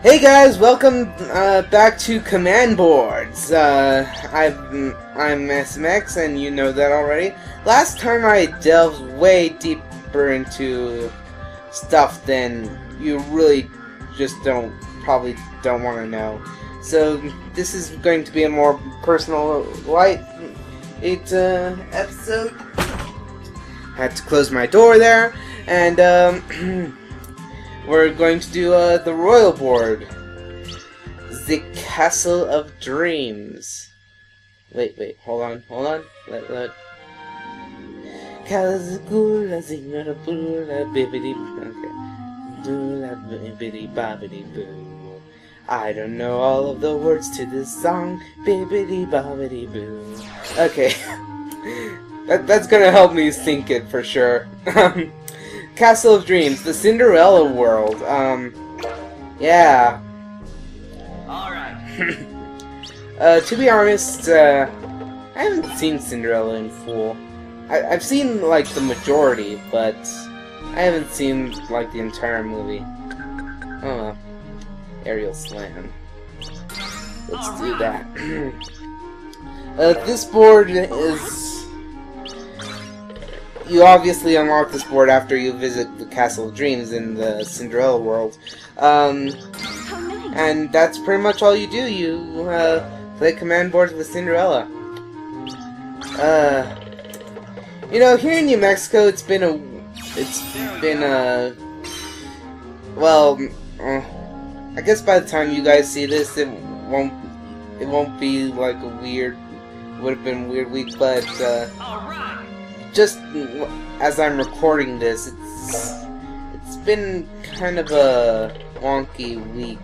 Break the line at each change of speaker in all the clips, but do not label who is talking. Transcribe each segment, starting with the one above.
Hey guys, welcome back to Command Boards. I'm SMX, and you know that already. Last time I delved way deeper into stuff than you really just probably don't want to know. So this is going to be a more personal, light episode. Had to close my door there, and we're going to do the Royal Board. The Castle of Dreams. Wait, hold on. Let. Calazagula, Signora Bula, Bibbidi. Okay. Bula, Bibbidi, Bobbidi, Boo. I don't know all of the words to this song. Bibbidi, Bobbidi, Boo. Okay. That's gonna help me sync it for sure. Castle of Dreams, the Cinderella world. Yeah.
Alright.
To be honest, I haven't seen Cinderella in full. I've seen, like, the majority, but I haven't seen, like, the entire movie. Oh well. Aerial Slam. Let's do that. This board is... You obviously unlock this board after you visit the Castle of Dreams in the Cinderella world. And that's pretty much all you do. You play command boards with Cinderella. You know, here in New Mexico, well, I guess by the time you guys see this, it won't be like a weird, would have been a weird week, but just as I'm recording this, it's been kind of a wonky week,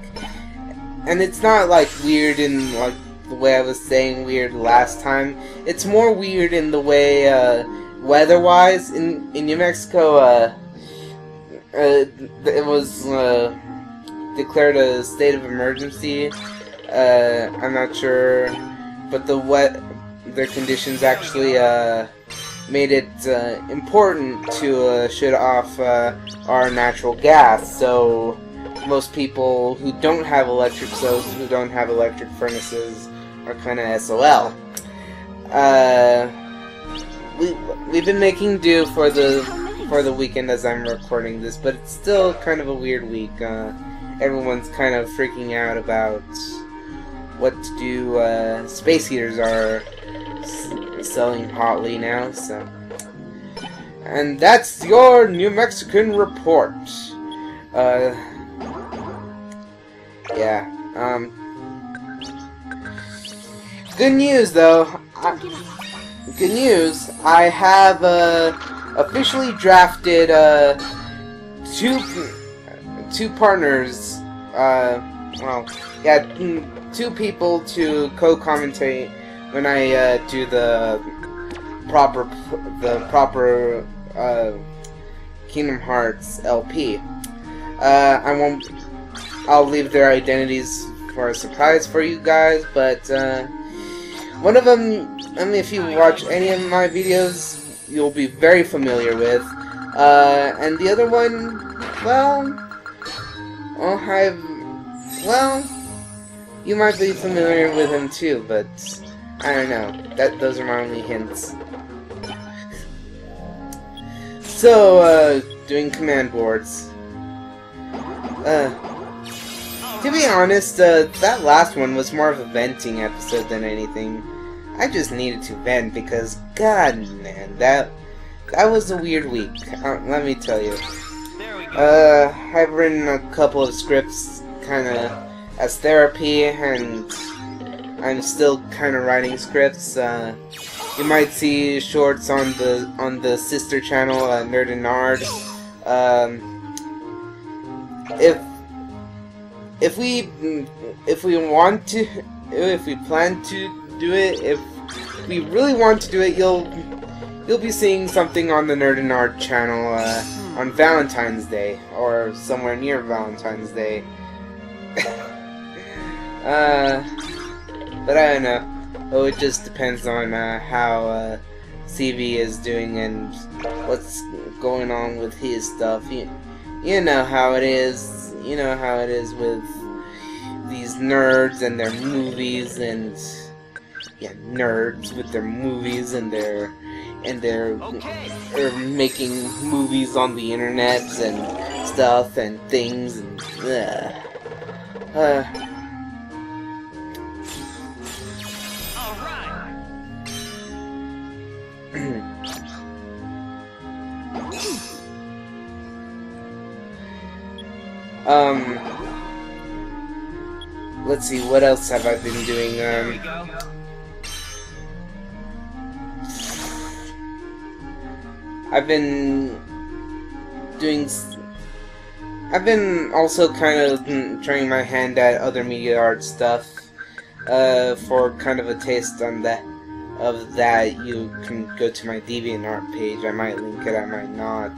and it's not like weird in like the way I was saying weird last time. It's more weird in the way weather-wise in New Mexico. It was declared a state of emergency. I'm not sure, but the conditions actually made it important to shut off our natural gas, so most people who don't have electric stoves, who don't have electric furnaces, are kind of SOL. We've been making do for the weekend as I'm recording this, but it's still kind of a weird week. Everyone's kind of freaking out about what to do. Space heaters are selling hotly now, so. And that's your New Mexican report. Yeah. Good news, though. Good news. I have officially drafted two partners. Well, yeah, two people to co-commentate when I do the proper Kingdom Hearts LP. I'll leave their identities for a surprise for you guys, but one of them, if you watch any of my videos, you'll be very familiar with, and the other one, well, you might be familiar with him too, but I don't know. Those are my only hints. So, doing command boards. To be honest, that last one was more of a venting episode than anything. I just needed to vent because, god man, that was a weird week. Let me tell you. I've written a couple of scripts, kinda as therapy, and I'm still kind of writing scripts. You might see shorts on the sister channel, Nerd and Nard. If we plan to do it, if we really want to do it, you'll be seeing something on the Nerd and Nard channel on Valentine's Day, or somewhere near Valentine's Day. But I don't know. Oh, it just depends on how CV is doing and what's going on with his stuff. You know how it is. You know how it is with these nerds and their movies, and yeah, nerds with their movies and their making movies on the internet and stuff and things and let's see, what else have I been doing?
There we go.
I've been also kind of trying my hand at other media art stuff. For kind of a taste on that, you can go to my DeviantArt page. I might link it, I might not.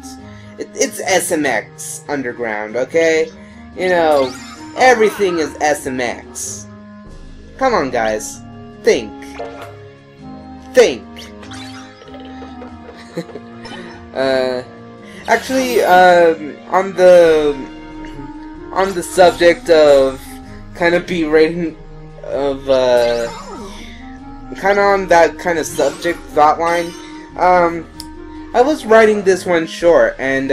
It's SMX Underground, okay? You know, everything is SMX. Come on, guys. Think. Think. Actually, on the subject of kind of berating of kind of on that kind of subject thought line, I was writing this one short, and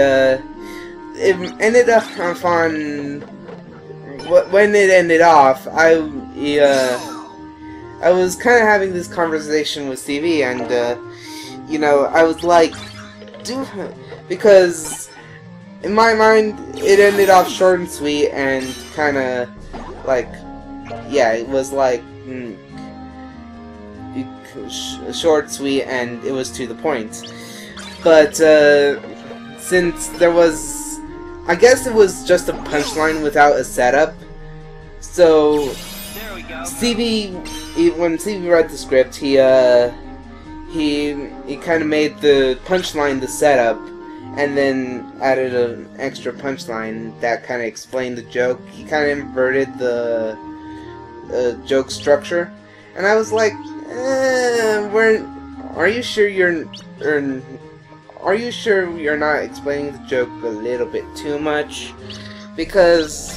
it ended up on when it ended off. I was kind of having this conversation with CV, and you know, I was like, because in my mind it ended off short and sweet and kind of like, yeah, it was like short, sweet, and it was to the point. But since there was, I guess it was just a punchline without a setup, so CV, when CV read the script, he kind of made the punchline the setup, and then added an extra punchline that kind of explained the joke. He kind of inverted the joke structure, and I was like, are you sure you're not explaining the joke a little bit too much? Because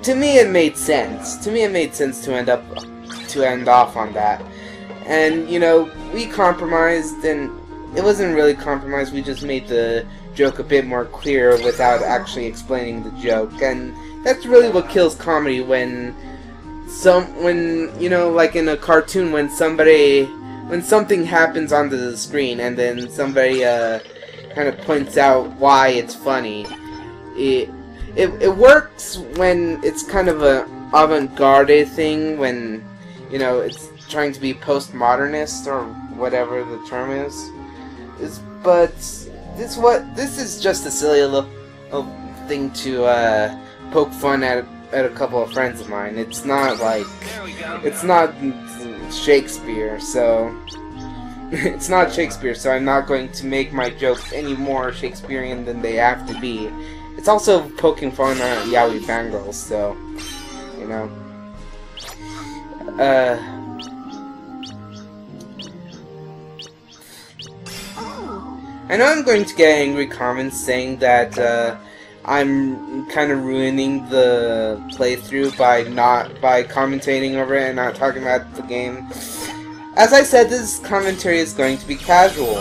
to me it made sense. To me it made sense to end off on that. And you know, we compromised, and it wasn't really compromised. We just made the joke a bit more clear without actually explaining the joke. And that's really what kills comedy, when you know, like in a cartoon, when something happens onto the screen and then somebody kind of points out why it's funny. It works when it's kind of a avant-garde thing, when, you know, it's trying to be postmodernist or whatever the term is. But this is just a silly little thing to poke fun at a couple of friends of mine. It's not like, it's not Shakespeare, so it's not Shakespeare, so I'm not going to make my jokes any more Shakespearean than they have to be. It's also poking fun at yaoi fangirls, so, you know. I know I'm going to get angry comments saying that I'm kind of ruining the playthrough by commentating over it and not talking about the game. As I said, this commentary is going to be casual.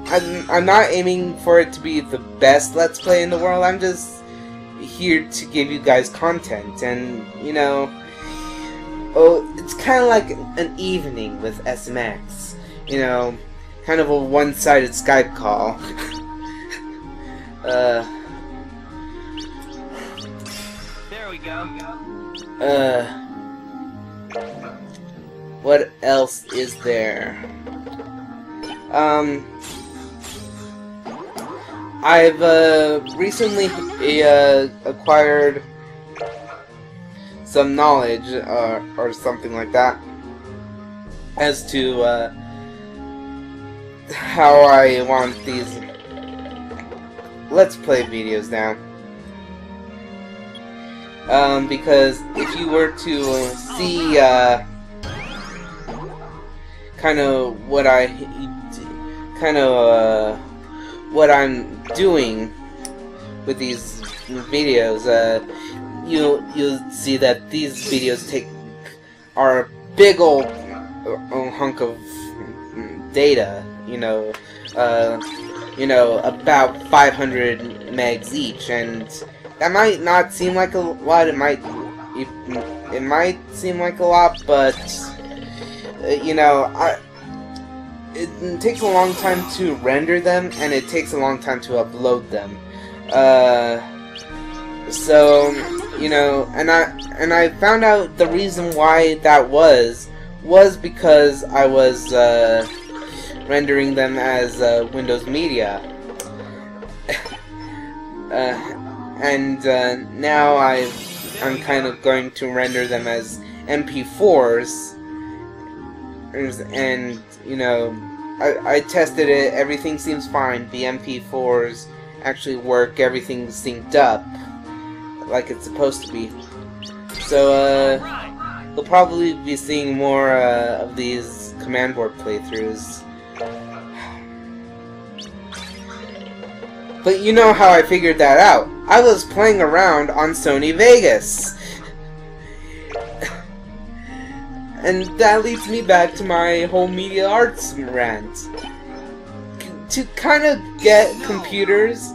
I'm not aiming for it to be the best Let's Play in the world. I'm just here to give you guys content, and you know, it's kind of like an evening with SMX. You know, kind of a one-sided Skype call.
There we go.
What else is there? I've recently acquired some knowledge, or something like that, as to how I want these Let's Play videos now. Because if you were to see kind of what I'm doing with these videos, you'll see that these videos are a big old hunk of data. About 500 megs each, and that might not seem like a lot. It might seem like a lot, but it takes a long time to render them, and it takes a long time to upload them. And I found out the reason why that was because I was rendering them as Windows Media. Now I'm kind of going to render them as MP4s, and I tested it. Everything seems fine. The MP4s actually work. Everything's synced up like it's supposed to be. So you'll probably be seeing more of these command board playthroughs. But you know how I figured that out. I was playing around on Sony Vegas. And that leads me back to my whole media arts rant. To kind of get computers,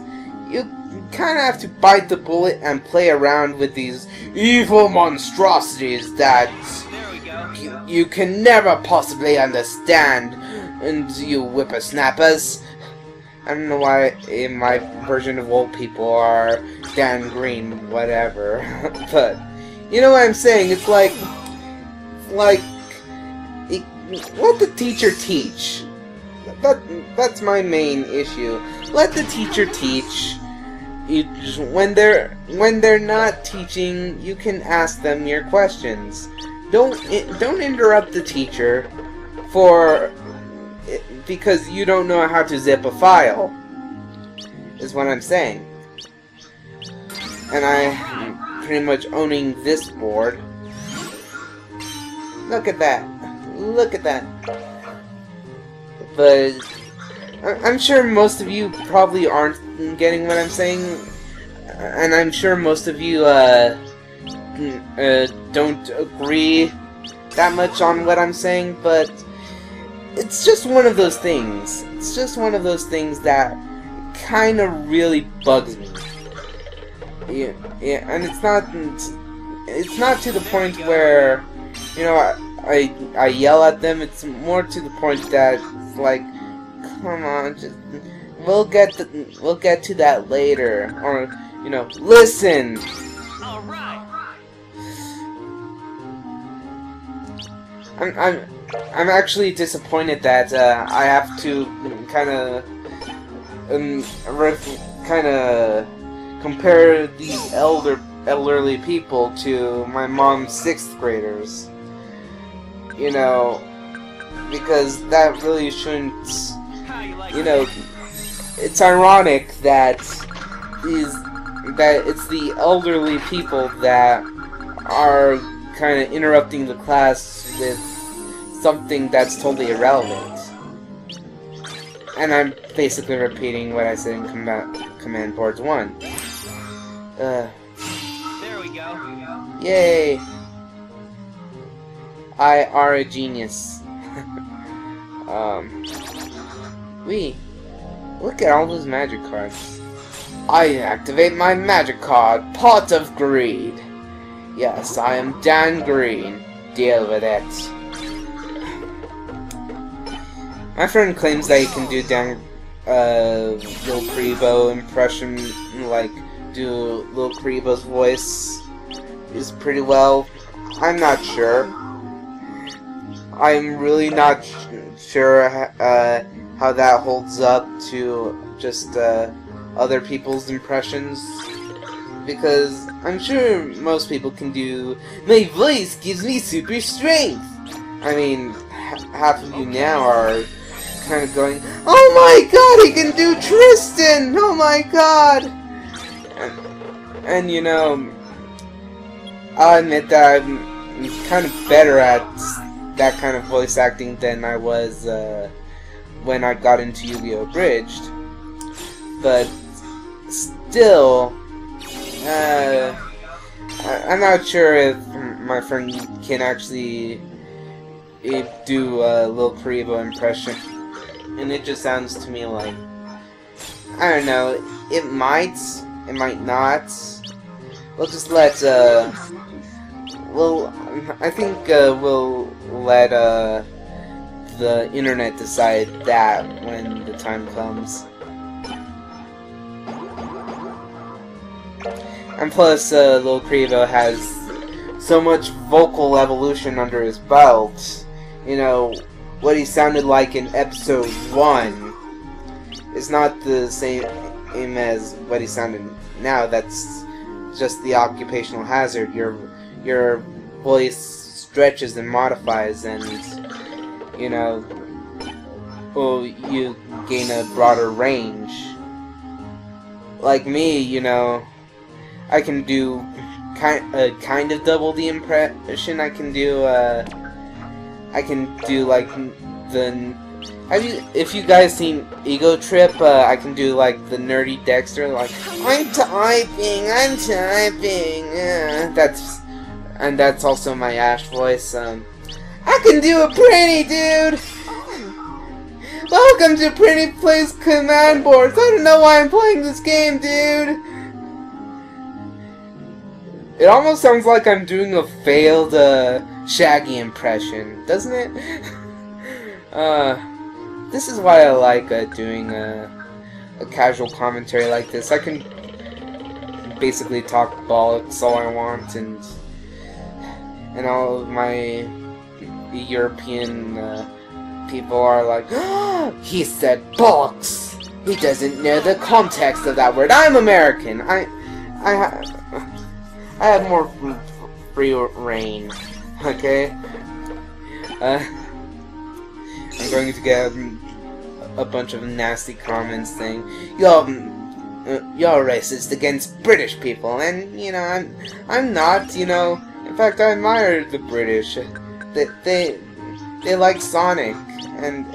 you kind of have to bite the bullet and play around with these evil monstrosities that you can never possibly understand, and you whippersnappers. I don't know why my version of old people are Dan Green, whatever. But you know what I'm saying? It's like let the teacher teach. That's my main issue. Let the teacher teach. When they're not teaching, you can ask them your questions. Don't interrupt the teacher because you don't know how to zip a file, is what I'm saying. And I'm pretty much owning this board. Look at that. Look at that. But I'm sure most of you probably aren't getting what I'm saying, and I'm sure most of you don't agree that much on what I'm saying, but it's just one of those things. It's just one of those things that kind of really bugs me. Yeah, and it's not to the point where, I yell at them. It's more to the point that it's like, come on, we'll get to that later, or listen.
All right.
I'm actually disappointed that I have to kind of compare these elderly people to my mom's 6th graders. Because that really shouldn't. It's ironic that it's the elderly people that are kind of interrupting the class with something that's totally irrelevant. And I'm basically repeating what I said in Command Boards 1.
There we go.
Yay! I are a genius. Look at all those magic cards. I activate my magic card, Pot of Greed. Yes, I am Dan Green. Deal with it. My friend claims that he can do Dan, Lil Crevo impression, like, do Lil Crevo's voice is pretty well. I'm not sure. I'm really not sure how that holds up to just other people's impressions, because I'm sure most people can do "my voice gives me super strength." I mean, half of you now are kind of going, "Oh my god, he can do Tristan! Oh my god!" And I'll admit that I'm kind of better at that kind of voice acting than I was when I got into Yu-Gi-Oh! Abridged. But still, I'm not sure if my friend can actually do a Lil Karibo impression, and it just sounds to me like, I don't know, it might not. We'll just let, I think we'll let the internet decide that when the time comes. And plus, Lil Karibo has so much vocal evolution under his belt. You know, what he sounded like in episode 1 is not the same as what he sounded now. That's just the occupational hazard. Your voice stretches and modifies, and you know, well, you gain a broader range. Like me, you know, I can do kind of double the impression. I can do like the. If you guys seen Ego Trip, I can do like the nerdy Dexter, like I'm typing. That's also my Ash voice. I can do a pretty dude. Welcome to Pretty Plays Command Boards. I don't know why I'm playing this game, dude. It almost sounds like I'm doing a failed Shaggy impression, doesn't it? This is why I like doing a casual commentary like this. I can basically talk bollocks all I want, and all of my European people are like, oh, he said bollocks. He doesn't know the context of that word. I'm American. I have more free reign. Okay. I'm going to get a bunch of nasty comments saying, you're racist against British people, and you know, I'm not, you know. In fact, I admire the British. They like Sonic, and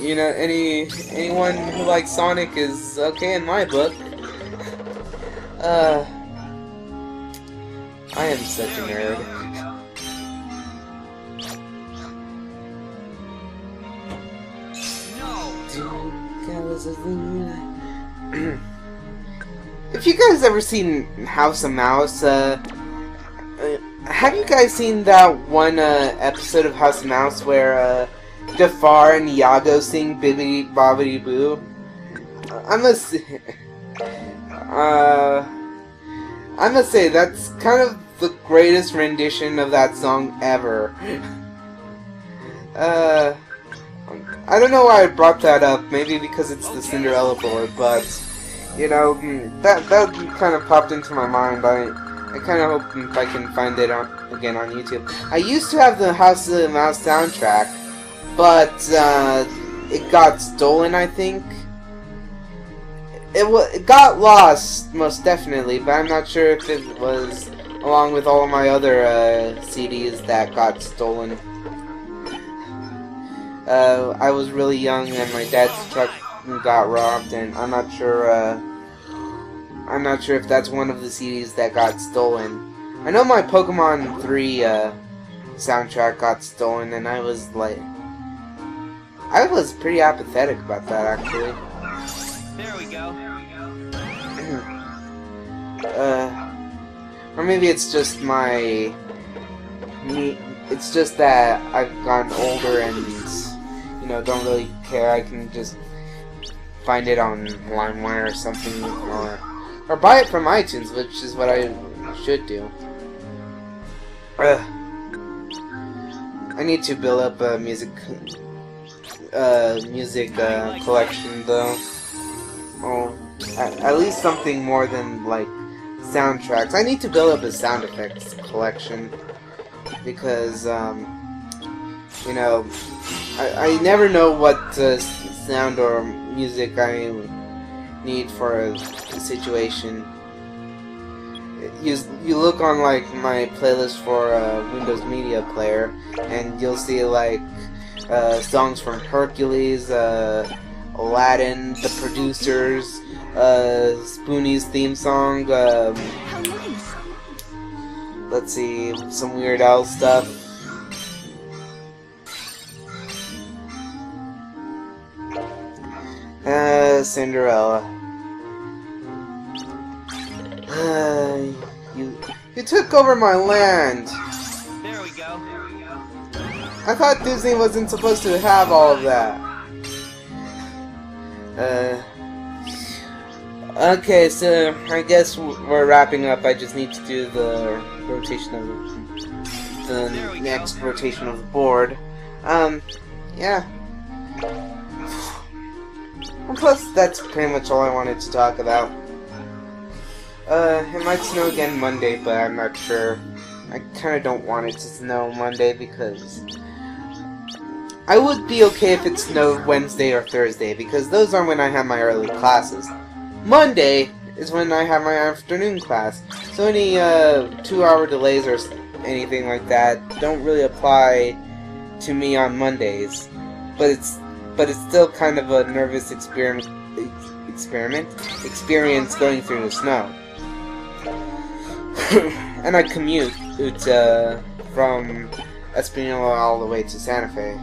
you know, anyone who likes Sonic is okay in my book. I am such a nerd. If you guys ever seen House of Mouse, have you guys seen that one episode of House of Mouse where Jafar and Iago sing Bibbidi Bobbidi Boo? I must say that's kind of the greatest rendition of that song ever. I don't know why I brought that up. Maybe because it's the Cinderella board, but you know, that kind of popped into my mind. I kind of hope if I can find it again on YouTube. I used to have the House of the Mouse soundtrack, but it got stolen, I think. It got lost, most definitely, but I'm not sure if it was along with all of my other CDs that got stolen. I was really young and my dad's truck got robbed, and I'm not sure if that's one of the CDs that got stolen. I know my Pokemon 3 soundtrack got stolen, and I was pretty apathetic about that, actually.
There we go.
Or maybe it's just it's just that I've gotten older and, you know, don't really care. I can just find it on LimeWire or something, or buy it from iTunes, which is what I should do. I need to build up a music collection, though. Oh, at least something more than like soundtracks. I need to build up a sound effects collection because you know, I never know what sound or music I need for a situation. You look on like my playlist for Windows Media Player, and you'll see like songs from Hercules, Aladdin, the producers, Spoonie's theme song,
How nice.
let's see, some Weird Al stuff. Cinderella. You took over my land.
There we go.
I thought Disney wasn't supposed to have all of that. Okay, so I guess we're wrapping up. I just need to do the rotation of the next rotation of the board. Yeah. And plus, that's pretty much all I wanted to talk about. It might snow again Monday, but I'm not sure. I kinda don't want it to snow Monday because I would be okay if it snowed Wednesday or Thursday, because those are when I have my early classes. Monday is when I have my afternoon class, so any 2-hour delays or anything like that don't really apply to me on Mondays. But it's still kind of a nervous experience going through the snow. And I commute from Espanola all the way to Santa Fe.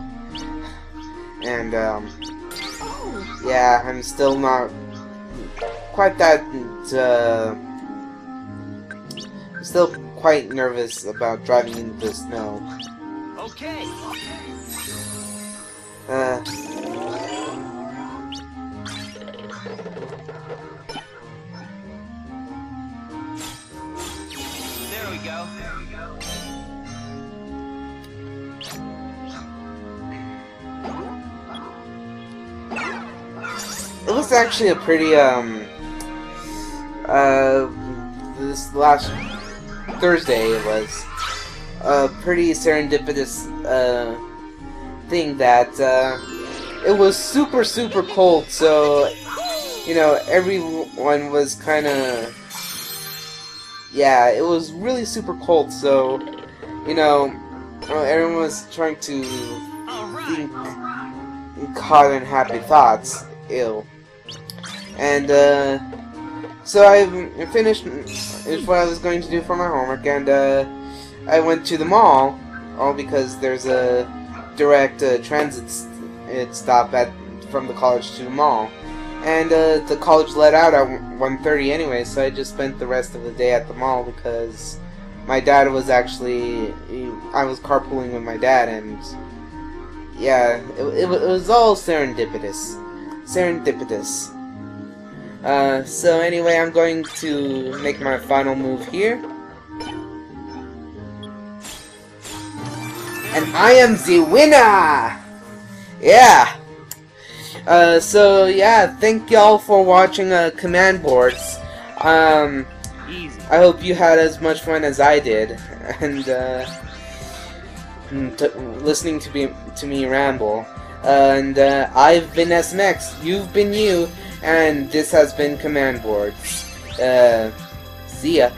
And, yeah, I'm still not quite that, I'm still quite nervous about driving in the snow.
Okay. There we go.
It was actually a pretty, this last Thursday, it was a pretty serendipitous, thing that, it was super cold, so, you know, everyone was kinda, yeah, it was really super cold, so, you know, everyone was trying to think caught in happy thoughts. Ew. And, so I finished what I was going to do for my homework, and, I went to the mall, all because there's a direct, transit stop from the college to the mall. And, the college let out at 1:30 anyway, so I just spent the rest of the day at the mall because my dad was actually, I was carpooling with my dad, and, yeah, it was all serendipitous. So anyway, I'm going to make my final move here. And I am the winner! Yeah! So yeah, thank y'all for watching Command Boards.
Easy.
I hope you had as much fun as I did, and listening to me ramble. And I've been SMX, you've been you, and this has been Command Boards. See ya.